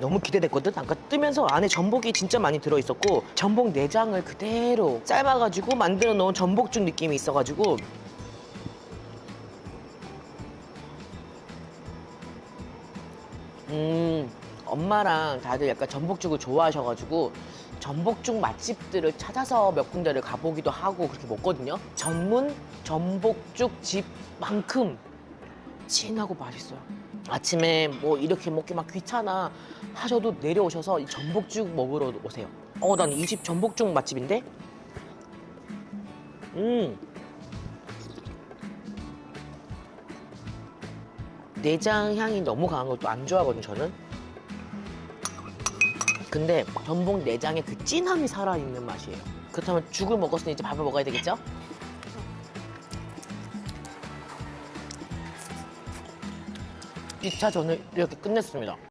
너무 기대됐거든? 아까 뜨면서 안에 전복이 진짜 많이 들어있었고 전복 내장을 그대로 삶아가지고 만들어 놓은 전복죽 느낌이 있어가지고 엄마랑 다들 약간 전복죽을 좋아하셔가지고 전복죽 맛집들을 찾아서 몇 군데를 가보기도 하고 그렇게 먹거든요. 전문 전복죽 집만큼 진하고 맛있어요. 아침에 뭐 이렇게 먹기 막 귀찮아 하셔도 내려오셔서 이 전복죽 먹으러 오세요. 난 이 집 전복죽 맛집인데? 내장 향이 너무 강한 걸 또 안 좋아하거든요, 저는. 근데 전복 내장에 그 진함이 살아있는 맛이에요. 그렇다면 죽을 먹었으니 이제 밥을 먹어야 되겠죠? 2차전을 이렇게 끝냈습니다.